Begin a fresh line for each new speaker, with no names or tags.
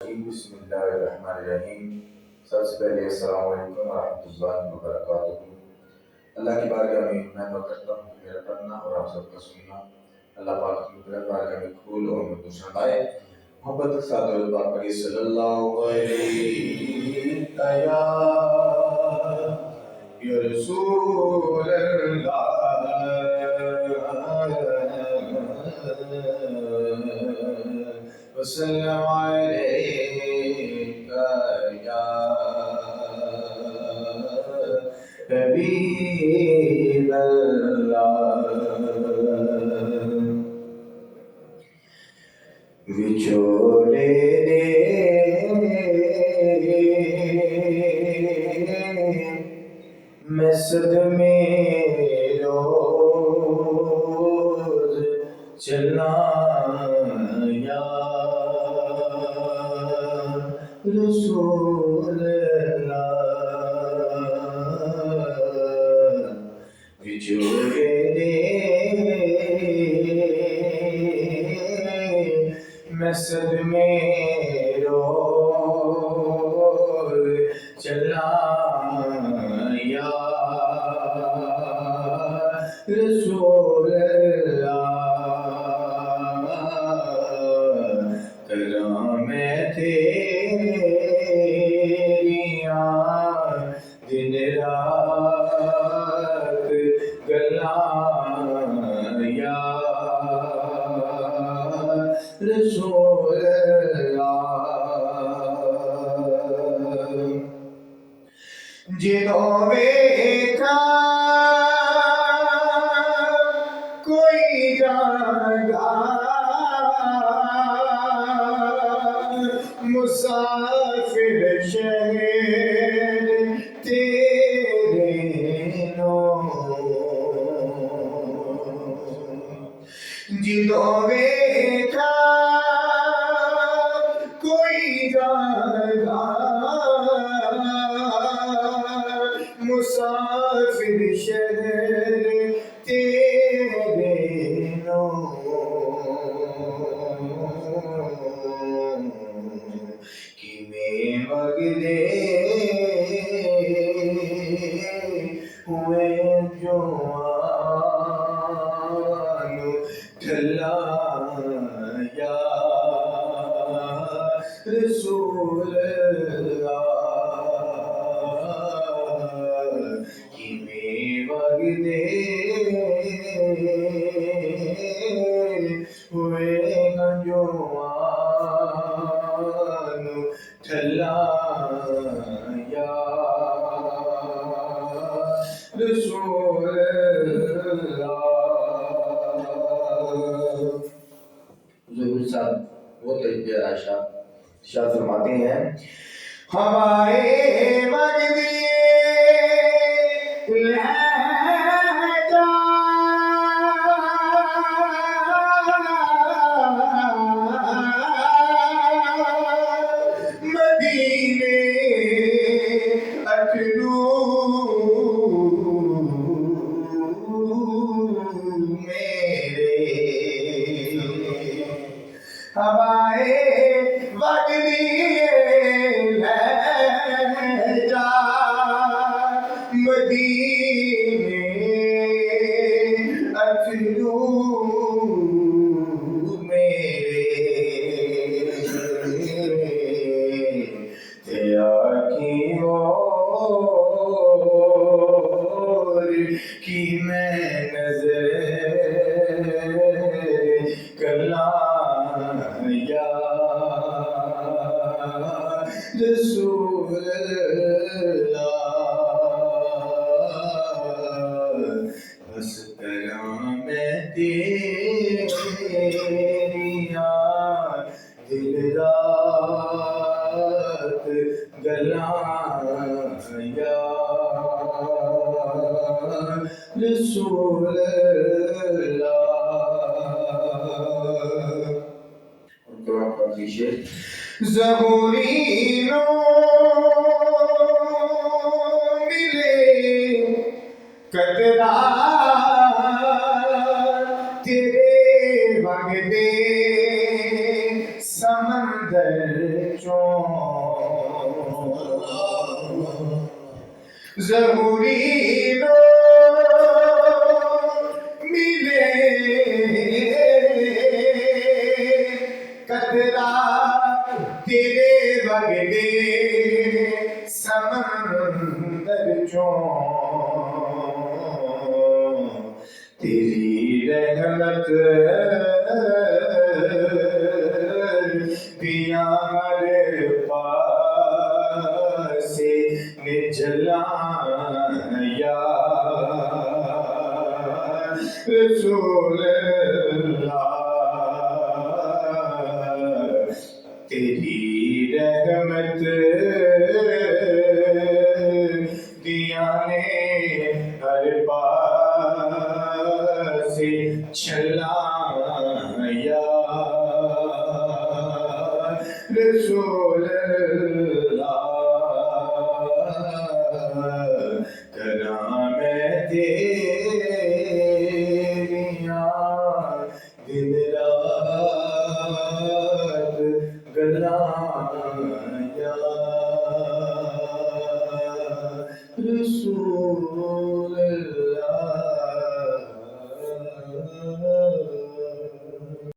الرجیم بسم اللہ الرحمن الرحیم۔ سب سے پہلے السلام علیکم ورحمۃ اللہ وبرکاتہ۔ اللہ کی بارگاہ میں میں دعا کرتا ہوں کہ میرا پڑھنا اور آپ سب کا سننا اللہ پاک کی بارگاہ میں قبول اور مقبول فرمائے۔ محبت کے ساتھ درود پاک پڑھیے صلی اللہ علیہ یا رسول اللہ وسلم علیک یا حبیب اللہ۔ وچولے میں صدمے روز چلا یا رسول اللہ۔ وچولے میں صدمے روز چلا یا رسول اللہ۔ کلام تیریاں دن رات گلاں یا رسول اللہ۔ جدوں ویکھا کوئی جاگا مسافر شہر تیرے نو، جدوں ویکھا کوئی جاگا مسافر شہر تیرے نو، کیویں وگدے ہوئے جوان ٹھلا یا رسول اللہ۔ کیویں وگدے ہوئے جوان ٹھلا یا رسول اللہ۔ حضور صاحب بہت پیارا ارشاد فرماتے ہیں، ہوائے وگدی لے جا مدینے اٹھلو میرے، ہوائے وگدی لے جا مدینے اٹھلو میرے، تے آنکھیں اور کی میں نظر کلاں یا رسول اللہ۔ بس کراں میں تیریاں دل رات گلاں یا رسول اللہ۔ دعا کر دیجیے۔ ضروری نو ملے قطرہ تیرے وگدے سمندر چوں ظہوری نو ملے قطرہ تیرے وگدے سمندر چوں تیری رحمت دیار پاسے نچلا یا رسول اللہ تیری رحمت دیا نے ہر پاسے چلا یا رسول اللہ کرام تیریاں دن رات گلاں یا